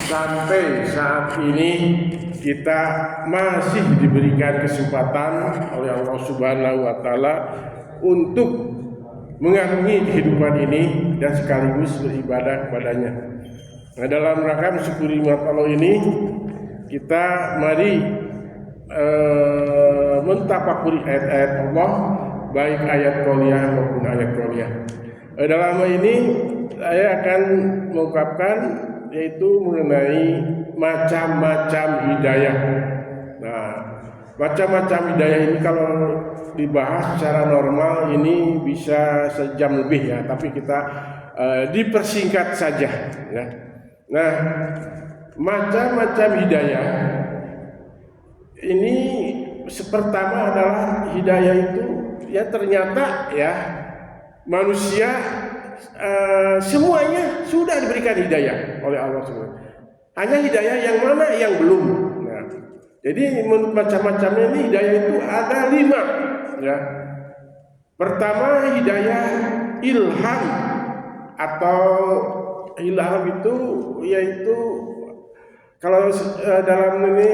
sampai saat ini kita masih diberikan kesempatan oleh Allah Subhanahu wa taala untuk mengarungi kehidupan ini dan sekaligus beribadah kepadanya. Nah, dalam rangka mensyukuri nikmat Allah ini, kita mari mentafakuri ayat-ayat Allah, baik ayat qauliyah maupun ayat qauliyah. Dalam hal ini saya akan mengungkapkan yaitu mengenai macam-macam hidayah. Nah, macam-macam hidayah ini kalau dibahas secara normal ini bisa sejam lebih ya, tapi kita dipersingkat saja ya. Nah, macam-macam hidayah ini pertama adalah hidayah itu ya ternyata ya manusia semuanya sudah diberikan hidayah oleh Allah SWT. Hanya hidayah yang mana yang belum. Nah, jadi menurut macam-macamnya ini hidayah itu ada 5 ya. Pertama hidayah ilham, atau ilham itu yaitu kalau dalam ini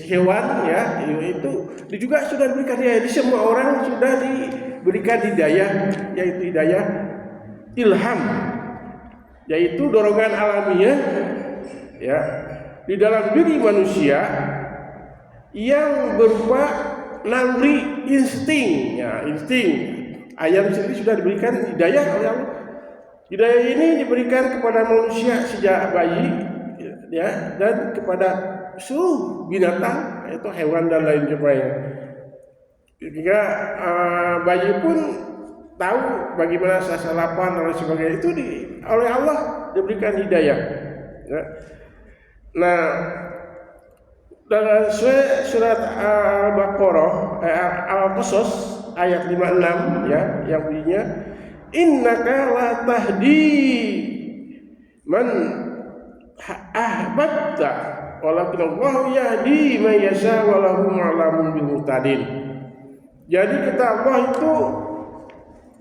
hewan ya, itu juga sudah diberikan hidayah. Jadi semua orang sudah diberikan hidayah, yaitu hidayah ilham, yaitu dorongan alamiah ya di dalam diri manusia yang berupa naluri insting ya, insting. Ayam sendiri sudah diberikan hidayah oleh Allah. Hidayah ini diberikan kepada manusia sejak bayi ya, dan kepada seluruh binatang, yaitu hewan dan lain sebagainya. Ketika bayi pun tahu bagaimana rasa lapar dan lain sebagainya, itu oleh Allah diberikan hidayah ya. Nah, dalam surat Al-Baqarah Al-Qasas ayat 56 ya, yang bunyinya innaka la tahdi man ahbabta walakin Allah yahdi man yasha wa lahu ma'lamun bil muhtadin. Jadi kata Allah itu,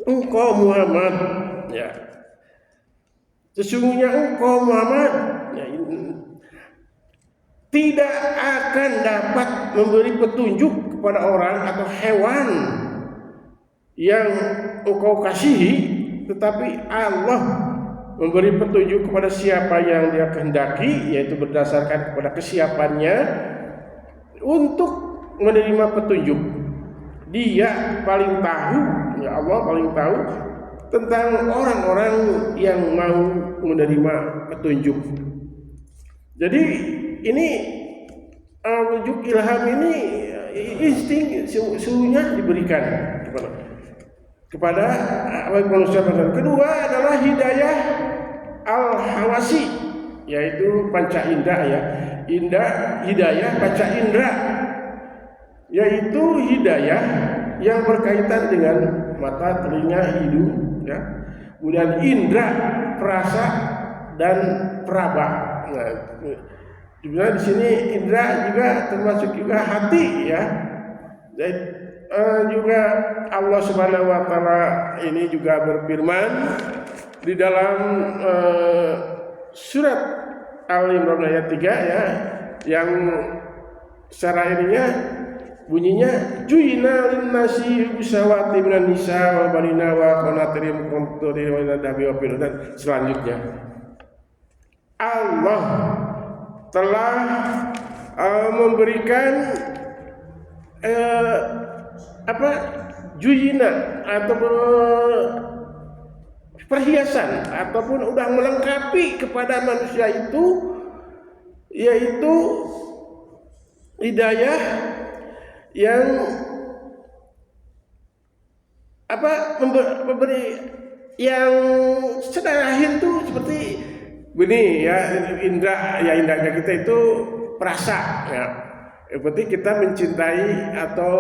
engkau Muhammad ya, sesungguhnya engkau Muhammad ya, tidak akan dapat memberi petunjuk kepada orang atau hewan yang engkau kasihi, tetapi Allah memberi petunjuk kepada siapa yang Dia kehendaki, yaitu berdasarkan kepada kesiapannya untuk menerima petunjuk. Dia paling tahu, ya Allah paling tahu tentang orang-orang yang mau menerima petunjuk. Jadi ini petunjuk ilham ini insting sungguhnya diberikan kepada manusia. Kedua adalah hidayah al-hawasi, yaitu panca indera ya, hidayah panca indera, yaitu hidayah yang berkaitan dengan mata, telinga, hidung ya, kemudian indera perasa dan peraba. Nah, juga di sini indera juga termasuk juga hati ya. Dan juga Allah Subhanahu wa taala ini juga berfirman di dalam surat Al-Imran ayat 3 ya, yang secara ininya bunyinya ju'ina lin-nasi husawati minan nisa wa banina wa qanatiril qanturi wa nadabi wa dan selanjutnya. Allah telah memberikan juyina atau perhiasan ataupun udah melengkapi kepada manusia itu, yaitu hidayah yang memberi yang secara akhir itu seperti begini ya, indra kita itu perasa ya. Yang penting kita mencintai atau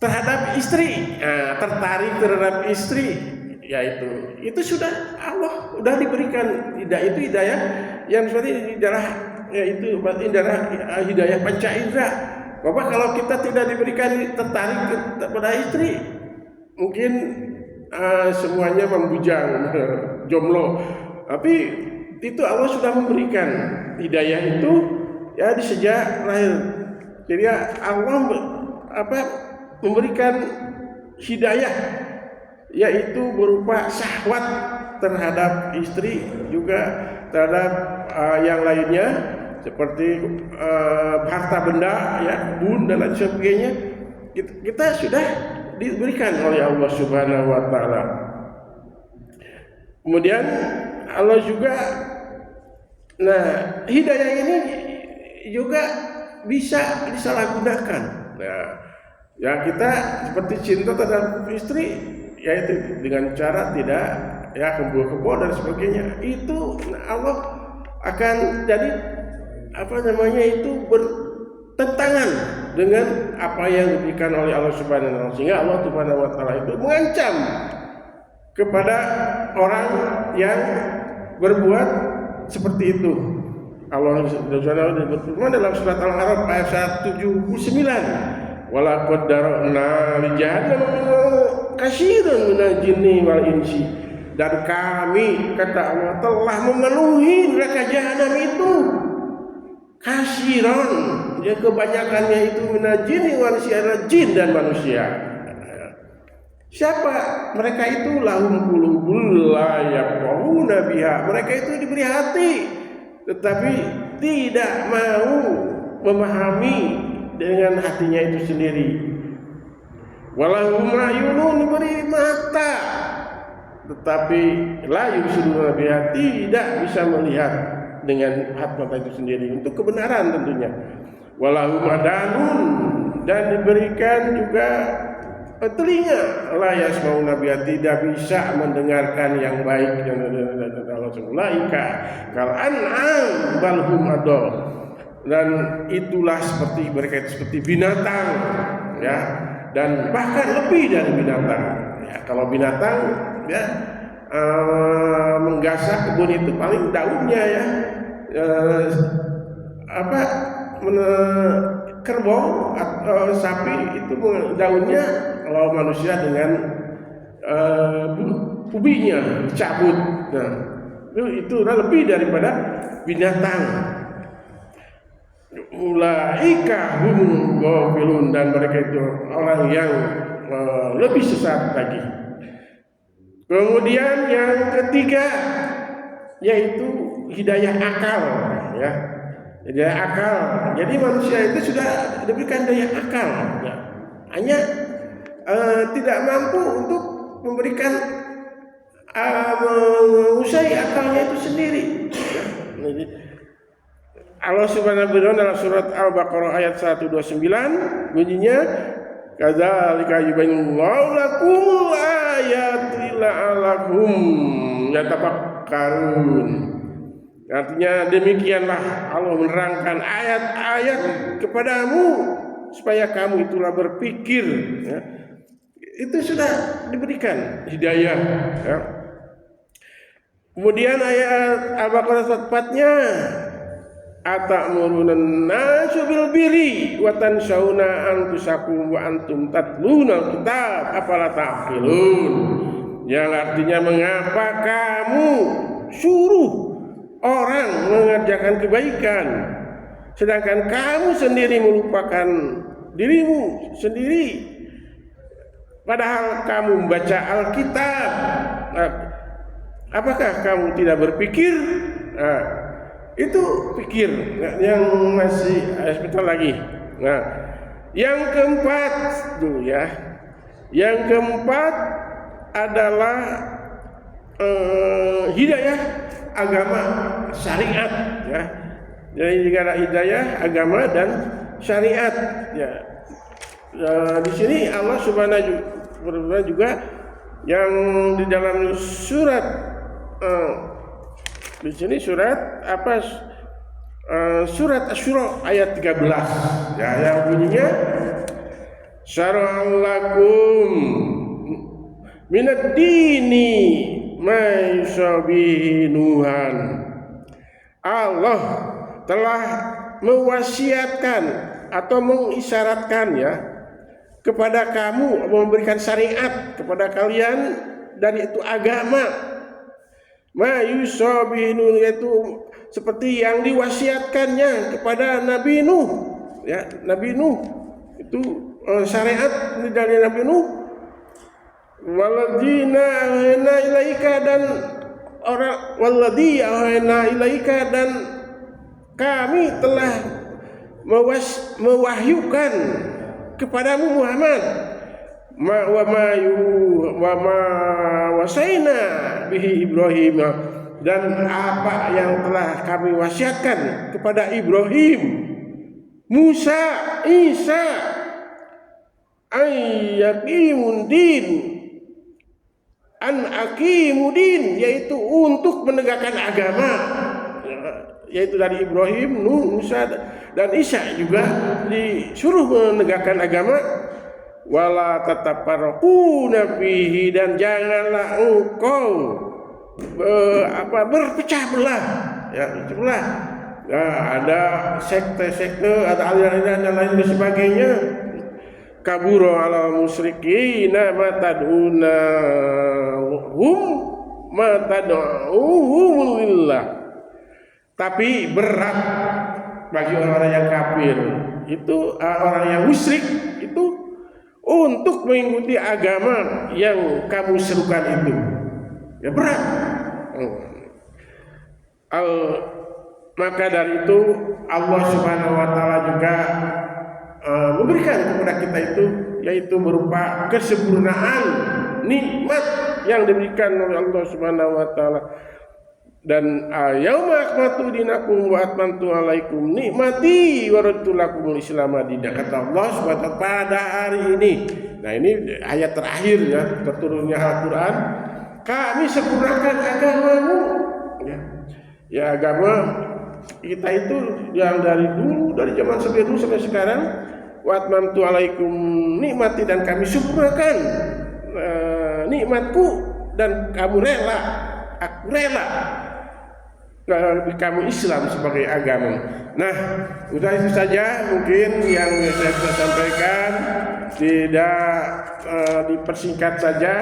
terhadap istri, tertarik terhadap istri, yaitu itu sudah Allah sudah diberikan hidayah yang seperti yaitu hidayah panca indera. Bapak kalau kita tidak diberikan tertarik kepada istri, mungkin semuanya membujang, jomblo. Tapi itu Allah sudah memberikan hidayah itu ya di sejak lahir. Jadi Allah memberikan hidayah yaitu berupa syahwat terhadap istri, juga terhadap yang lainnya seperti harta benda, ya, kebun dan lain sebagainya. Kita sudah diberikan oleh Allah Subhanahu wa taala. Kemudian Allah juga, nah, hidayah ini juga bisa disalahgunakan. Nah, ya kita seperti cinta terhadap istri, yaitu dengan cara tidak ya kebo-kebo dan sebagainya. Itu Allah akan jadi itu bertentangan dengan apa yang diberikan oleh Allah Subhanahu wa taala, sehingga Allah Subhanahu wa taala itu mengancam kepada orang yang berbuat seperti itu. Allah berfirman dalam surat Al-A'raf ayat 79, walaqad dara'na li jahannam katsiran minal jinni wal insi, dan kami, kata Allah, telah memenuhi neraka jahanam itu katsiran, ya kebanyakannya itu minal jinni wal insi, jin dan manusia. Siapa mereka itu? Lahum qulubun la yafqahuna biha, mereka itu diberi hati tetapi tidak mau memahami dengan hatinya itu sendiri. Walahum ayunun, diberi mata tetapi la yubsiruna biha, tidak bisa melihat dengan mata itu sendiri untuk kebenaran tentunya. Walahum adanun, dan diberikan juga telinga, la yasmauna biha, tidak bisa mendengarkan yang baik. Ulaika kal an'am bal hum adall, dan itulah seperti mereka itu seperti binatang, ya, dan bahkan lebih dari binatang. Ya, kalau binatang ya menggasak kebun itu paling daunnya ya kerbau atau sapi itu daunnya, kalau manusia dengan ubinya dicabut. Nah, itu lebih daripada binatang. Ulaika humul ghafilun, dan mereka itu orang yang lebih sesat lagi. Kemudian yang ketiga yaitu hidayah akal, ya. Hidayah akal. Jadi manusia itu sudah diberikan daya akal, ya. Hanya tidak mampu untuk memberikan menguasai akalnya itu sendiri. Allah Subhanahu wa taala dalam surat Al-Baqarah ayat 129 bunyinya, kadzalika yubayyinullahu lakum ayati la'allakum yatafakkarun. Artinya demikianlah Allah menerangkan ayat-ayat kepadamu supaya kamu itulah berpikir, ya. Itu sudah diberikan hidayah, ya. Kemudian ayat Al-Baqarah 4-nya, atamurun nasu bil birri wa tanshauna anfusakum wa antum tatluna kitab afala ta'qilun, yang artinya mengapa kamu suruh orang mengerjakan kebaikan sedangkan kamu sendiri melupakan dirimu sendiri, padahal kamu membaca Alkitab. Apakah kamu tidak berpikir? Itu pikir yang masih sebentar lagi. Nah, yang keempat dulu ya. Yang keempat adalah hidayah agama syariat, ya. Jadi jika ada hidayah agama dan syariat, ya. Di sini Allah Subhanahu juga yang di dalam surat di sini surat surat Asy-Syura ayat 13, ya, yang bunyinya syara'alakum minad dini ma yusabihi nuhan. Allah telah mewasiatkan atau mengisyaratkan, ya, kepada kamu, memberikan syariat kepada kalian dari itu agama. Ma yusobinu, yaitu seperti yang diwasiatkannya kepada Nabi Nuh. Ya, Nabi Nuh itu syariat dari Nabi Nuh. Waladina ahena ilaika, dan orang waladhi ahena ilaika, dan kami telah mewahyukan kepadamu Muhammad wa ma wasaina bihi Ibrahim, dan apa yang telah kami wasiatkan kepada Ibrahim, Musa, Isa, ayyaqimudin, akimudin, yaitu untuk menegakkan agama, yaitu dari Ibrahim, Nuh, Musa dan Isa juga disuruh menegakkan agama. Wala tatafarraquna fihi, dan janganlah engkau berpecah belah, ya, belah. Nah, ada sekte-sekte, ada aliran-aliran dan lain sebagainya. Kabura ala musyrikina mataduna matad'uhum lillah. Tapi berat bagi orang-orang yang kafir itu, orang yang musyrik itu, untuk mengikuti agama yang kamu serukan itu. Ya berat. Maka dari itu Allah Subhanahu wa taala juga memberikan kepada kita itu, yaitu berupa kesempurnaan nikmat yang diberikan oleh Allah Subhanahu wa taala. Dan yauma akmaltu dinakum wa atmamtu alaikum nikmati wa raditu lakumul Islam dinan, kata Allah Subhanahu wa taala pada hari ini. Nah, ini ayat terakhir ya terturunnya Al-Qur'an. Kami sempurnakan agamamu. Ya, agama kita itu yang dari dulu, dari zaman sebelum sampai sekarang, wa atmamtu alaikum nikmati, dan kami sempurnakan nikmatku, dan kamu rela, aku rela kamu Islam sebagai agama. Nah, udah itu saja mungkin yang saya bisa sampaikan, tidak dipersingkat saja.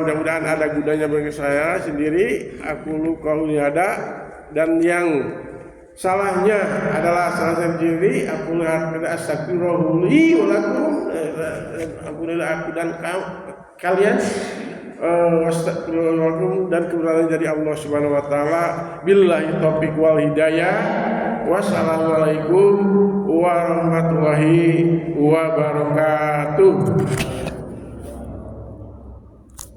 Mudah-mudahan ada gunanya bagi saya sendiri. Aku lupa ada, dan yang salahnya adalah salah saya sendiri. Aku lihat astagfirullah li wa lakum, aku dan kalian. Astagfirullahaladzim, dan kebenaran dari Allah Subhanahu wa taala. Billahi taufiq wal hidayah. Wassalamualaikum warahmatullahi wabarakatuh.